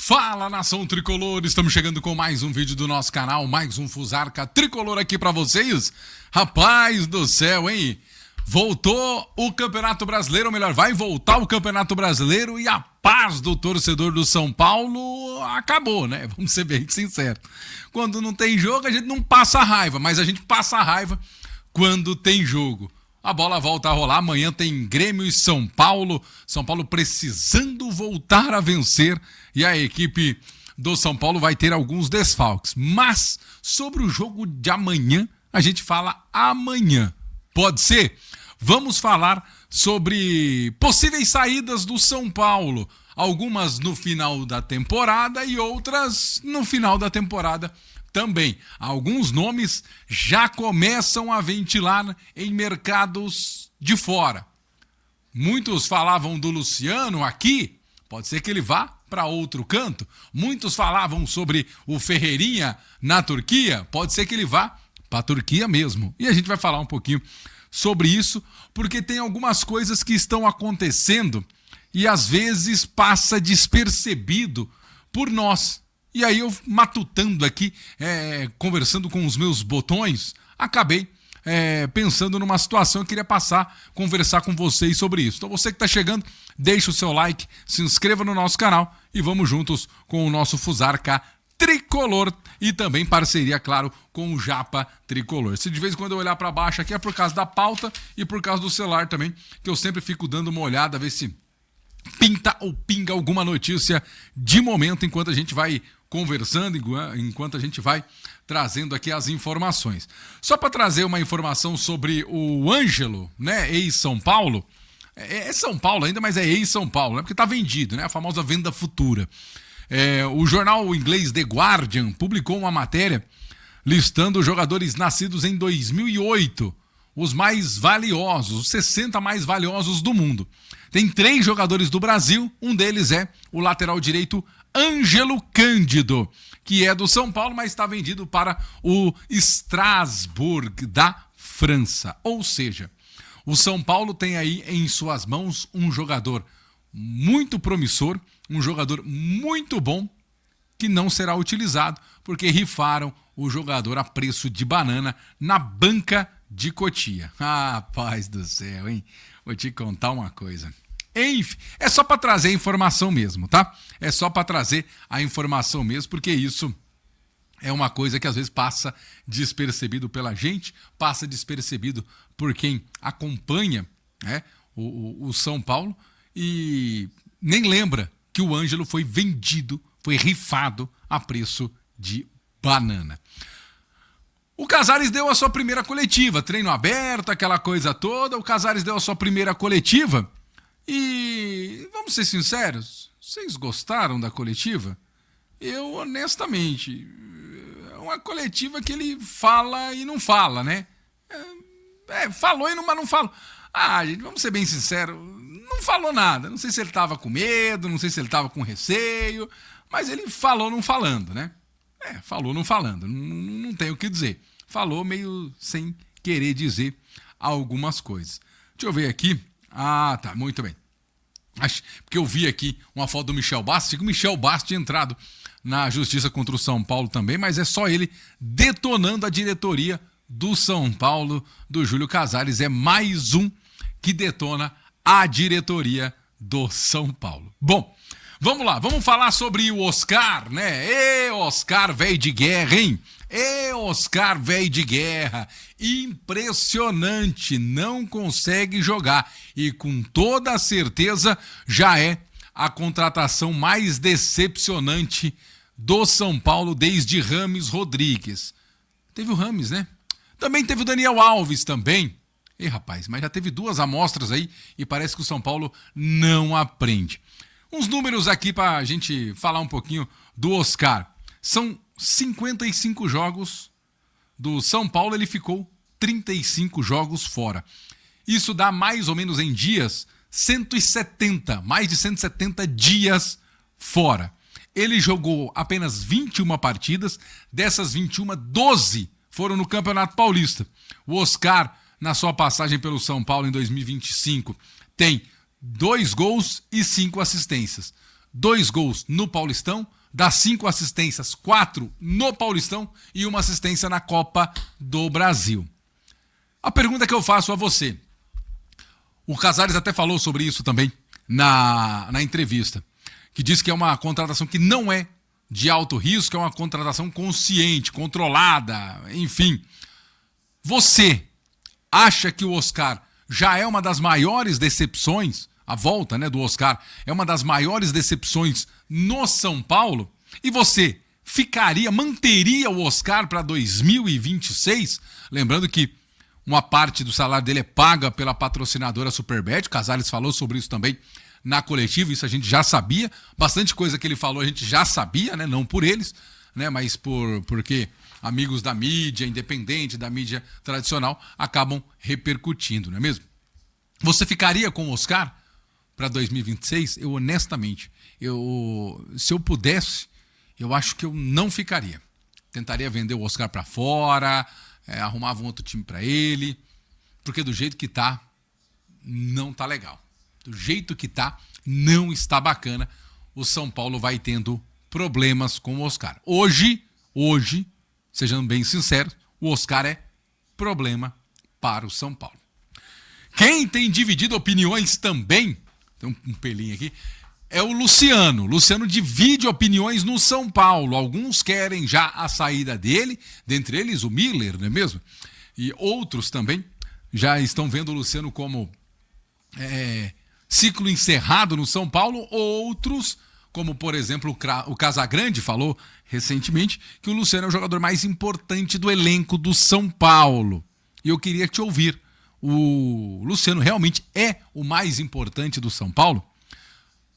Fala, nação tricolor, estamos chegando com mais um vídeo do nosso canal, mais um Fusarca Tricolor aqui pra vocês. Rapaz do céu, hein? Voltou o Campeonato Brasileiro, ou melhor, vai voltar o Campeonato Brasileiro e a paz do torcedor do São Paulo acabou, né? Vamos ser bem sinceros. Quando não tem jogo, a gente não passa raiva, mas a gente passa raiva quando tem jogo. A bola volta a rolar, amanhã tem Grêmio e São Paulo precisando voltar a vencer e a equipe do São Paulo vai ter alguns desfalques. Mas sobre o jogo de amanhã, a gente fala amanhã. Pode ser? Vamos falar sobre possíveis saídas do São Paulo. Algumas no final da temporada e outras no final da temporada também. Alguns nomes já começam a ventilar em mercados de fora. Muitos falavam do Luciano aqui, pode ser que ele vá para outro canto. Muitos falavam sobre o Ferreirinha na Turquia, pode ser que ele vá para a Turquia mesmo. E a gente vai falar um pouquinho sobre isso, porque tem algumas coisas que estão acontecendo e às vezes passa despercebido por nós. E aí eu matutando aqui, conversando com os meus botões, acabei pensando numa situação que eu queria conversar com vocês sobre isso. Então você que está chegando, deixa o seu like, se inscreva no nosso canal e vamos juntos com o nosso Fusarca Tricolor e também parceria, claro, com o Japa Tricolor. Se de vez em quando eu olhar para baixo aqui é por causa da pauta e por causa do celular também, que eu sempre fico dando uma olhada, a ver se pinta ou pinga alguma notícia de momento enquanto a gente vai conversando, enquanto a gente vai trazendo aqui as informações. Só para trazer uma informação sobre o Ângelo, né, ex-São Paulo, é São Paulo ainda, mas é ex-São Paulo, né, porque tá vendido, né, a famosa venda futura. O jornal inglês The Guardian publicou uma matéria listando os jogadores nascidos em 2008, os mais valiosos, os 60 mais valiosos do mundo. Tem 3 jogadores do Brasil, um deles é o lateral direito Ângelo Cândido, que é do São Paulo, mas está vendido para o Strasbourg da França. Ou seja, o São Paulo tem aí em suas mãos um jogador muito promissor, um jogador muito bom, que não será utilizado, porque rifaram o jogador a preço de banana na banca de Cotia. Ah, paz do céu, hein? Vou te contar uma coisa. Enfim, é só para trazer a informação mesmo, tá? É só para trazer a informação mesmo, porque isso é uma coisa que às vezes passa despercebido pela gente, passa despercebido por quem acompanha, né, o São Paulo e nem lembra que o Ângelo foi vendido, foi rifado a preço de banana. O Casares deu a sua primeira coletiva, treino aberto, aquela coisa toda. O Casares deu a sua primeira coletiva e, vamos ser sinceros, vocês gostaram da coletiva? Eu, honestamente, é uma coletiva que ele fala e não fala, né? Falou e não, mas não fala. Ah, gente, vamos ser bem sinceros, não falou nada. Não sei se ele estava com medo, não sei se ele estava com receio, mas ele falou não falando, né? Falou não falando, não tem o que dizer. Falou meio sem querer dizer algumas coisas. Deixa eu ver aqui. Ah, tá, muito bem. Porque eu vi aqui uma foto do Michel Bastos, que o Michel Bastos tinha entrado na justiça contra o São Paulo também, mas é só ele detonando a diretoria do São Paulo, do Júlio Casares. É mais um que detona a diretoria do São Paulo. Bom, vamos lá, vamos falar sobre o Oscar, né? Oscar, velho de guerra, hein? Oscar, velho de guerra. Impressionante, não consegue jogar. E com toda a certeza já é a contratação mais decepcionante do São Paulo desde Rames Rodrigues. Teve o Rames, né? Também teve o Daniel Alves também. Rapaz, mas já teve 2 amostras aí e parece que o São Paulo não aprende. Uns números aqui para a gente falar um pouquinho do Oscar. São 55 jogos do São Paulo, ele ficou 35 jogos fora. Isso dá mais ou menos em dias 170, mais de 170 dias fora. Ele jogou apenas 21 partidas, dessas 21, 12 foram no Campeonato Paulista. O Oscar, na sua passagem pelo São Paulo em 2025, tem 2 gols e 5 assistências. 2 gols no Paulistão, Das 5 assistências, 4 no Paulistão e 1 assistência na Copa do Brasil. A pergunta que eu faço a você, o Casares até falou sobre isso também na entrevista, que diz que é uma contratação que não é de alto risco, é uma contratação consciente, controlada, enfim. Você acha que o Oscar já é uma das maiores decepções, a volta, né, do Oscar é uma das maiores decepções no São Paulo? E você manteria o Oscar para 2026? Lembrando que uma parte do salário dele é paga pela patrocinadora Superbet. O Casares falou sobre isso também na coletiva, isso a gente já sabia. Bastante coisa que ele falou a gente já sabia, né? Não por eles, né? Mas porque amigos da mídia independente, da mídia tradicional, acabam repercutindo, não é mesmo? Você ficaria com o Oscar para 2026? Eu, honestamente, se eu pudesse, eu acho que eu não ficaria. Tentaria vender o Oscar para fora, arrumava um outro time para ele, porque do jeito que tá, não tá legal. Do jeito que tá, não está bacana. O São Paulo vai tendo problemas com o Oscar. Hoje, sejam bem sinceros, o Oscar é problema para o São Paulo. Quem tem dividido opiniões também, tem um pelinho aqui, é o Luciano. Luciano divide opiniões no São Paulo. Alguns querem já a saída dele, dentre eles o Miller, não é mesmo? E outros também já estão vendo o Luciano como ciclo encerrado no São Paulo. Outros, como por exemplo o Casagrande, falou recentemente que o Luciano é o jogador mais importante do elenco do São Paulo. E eu queria te ouvir. O Luciano realmente é o mais importante do São Paulo?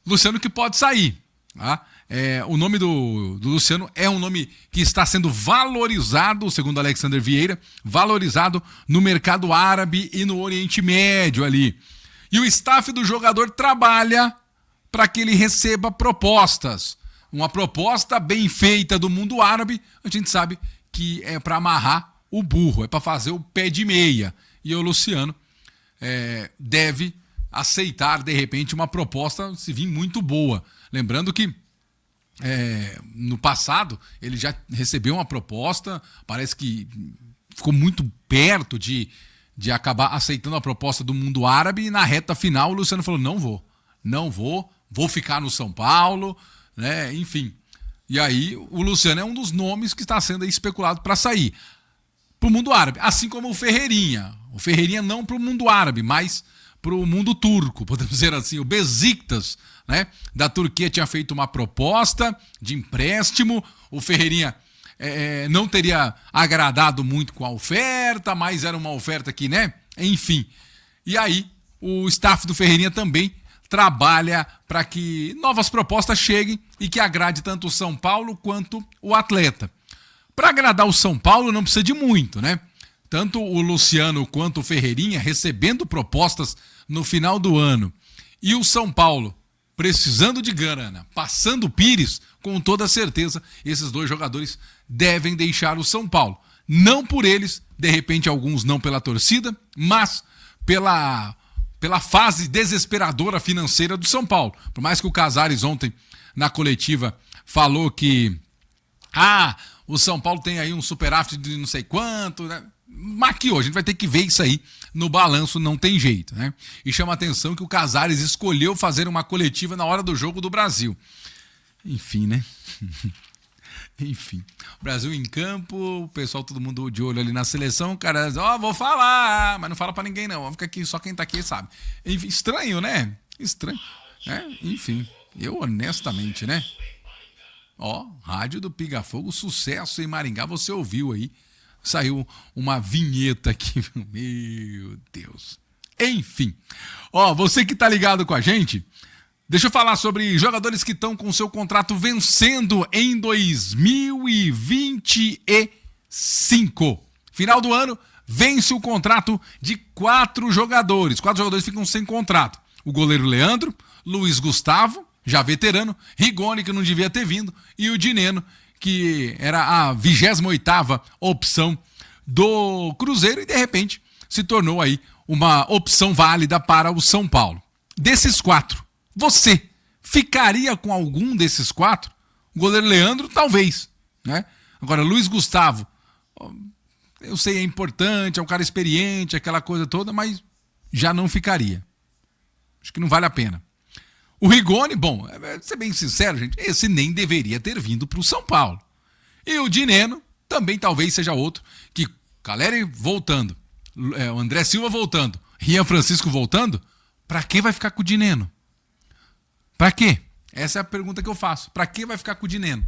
Luciano que pode sair. Tá? O nome do Luciano é um nome que está sendo valorizado, segundo Alexander Vieira, valorizado no mercado árabe e no Oriente Médio ali. E o staff do jogador trabalha para que ele receba propostas. Uma proposta bem feita do mundo árabe, a gente sabe que é para amarrar o burro, é para fazer o pé de meia. E o Luciano deve aceitar, de repente, uma proposta, se vir, muito boa. Lembrando que no passado ele já recebeu uma proposta, parece que ficou muito perto de acabar aceitando a proposta do mundo árabe, e na reta final o Luciano falou, não vou ficar no São Paulo, né? Enfim. E aí o Luciano é um dos nomes que está sendo especulado para sair para o mundo árabe, assim como o Ferreirinha. O Ferreirinha não para o mundo árabe, mas para o mundo turco, podemos dizer assim. O Besiktas, né, da Turquia tinha feito uma proposta de empréstimo. O Ferreirinha não teria agradado muito com a oferta, mas era uma oferta que, né, enfim. E aí o staff do Ferreirinha também trabalha para que novas propostas cheguem e que agrade tanto o São Paulo quanto o atleta. Para agradar o São Paulo não precisa de muito, né? Tanto o Luciano quanto o Ferreirinha recebendo propostas no final do ano. E o São Paulo precisando de grana, passando o Pires, com toda certeza, esses dois jogadores devem deixar o São Paulo. Não por eles, de repente alguns não pela torcida, mas pela fase desesperadora financeira do São Paulo. Por mais que o Casares ontem, na coletiva, falou que o São Paulo tem aí um superávit de não sei quanto, né? Maquiou, a gente vai ter que ver isso aí no balanço, não tem jeito, né? E chama a atenção que o Casares escolheu fazer uma coletiva na hora do jogo do Brasil. Enfim, né? Enfim, Brasil em campo, o pessoal, todo mundo de olho ali na seleção, o cara diz, vou falar, mas não fala pra ninguém não, fica aqui, só quem tá aqui sabe. Enfim, estranho, né? Estranho, né? Enfim, eu honestamente, né? Rádio do Piga Fogo, sucesso em Maringá, você ouviu aí, saiu uma vinheta aqui, meu Deus. Enfim, você que tá ligado com a gente, deixa eu falar sobre jogadores que estão com seu contrato vencendo em 2025. Final do ano, vence o contrato de 4 jogadores. 4 jogadores ficam sem contrato. O goleiro Leandro, Luiz Gustavo, já veterano, Rigoni, que não devia ter vindo, e o Dineno, que era a 28ª opção do Cruzeiro e de repente se tornou aí uma opção válida para o São Paulo. Desses 4, você ficaria com algum desses 4? O Goleiro Leandro, talvez, né? Agora, Luiz Gustavo, eu sei, é importante, é um cara experiente, aquela coisa toda, mas já não ficaria. Acho que não vale a pena. O Rigoni, bom, ser bem sincero, gente, esse nem deveria ter vindo para o São Paulo. E o Dineno também talvez seja outro, que Caleri voltando, o André Silva voltando, Rian Francisco voltando, para quem vai ficar com o Dineno? Para quê? Essa é a pergunta que eu faço. Para que vai ficar com o Dineno?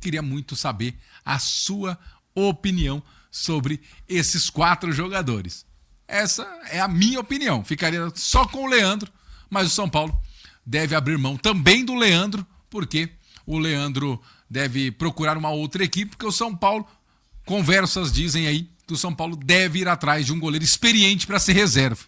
Queria muito saber a sua opinião sobre esses 4 jogadores. Essa é a minha opinião. Ficaria só com o Leandro, mas o São Paulo deve abrir mão também do Leandro, porque o Leandro deve procurar uma outra equipe, porque o São Paulo, conversas dizem aí, que o São Paulo deve ir atrás de um goleiro experiente para ser reserva.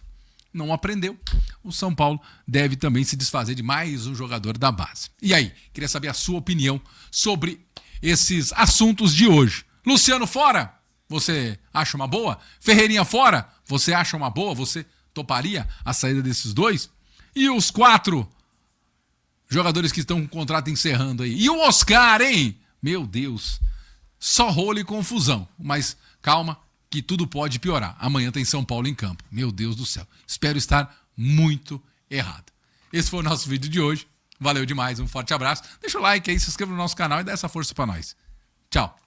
Não aprendeu. O São Paulo deve também se desfazer de mais um jogador da base. E aí, queria saber a sua opinião sobre esses assuntos de hoje. Luciano fora? Você acha uma boa? Ferreirinha fora? Você acha uma boa? Você toparia a saída desses dois? E os 4 jogadores que estão com o contrato encerrando aí? E o Oscar, hein? Meu Deus. Só rolo e confusão. Mas calma, que tudo pode piorar. Amanhã tem São Paulo em campo. Meu Deus do céu. Espero estar muito errado. Esse foi o nosso vídeo de hoje. Valeu demais, um forte abraço. Deixa o like aí, se inscreva no nosso canal e dá essa força pra nós. Tchau.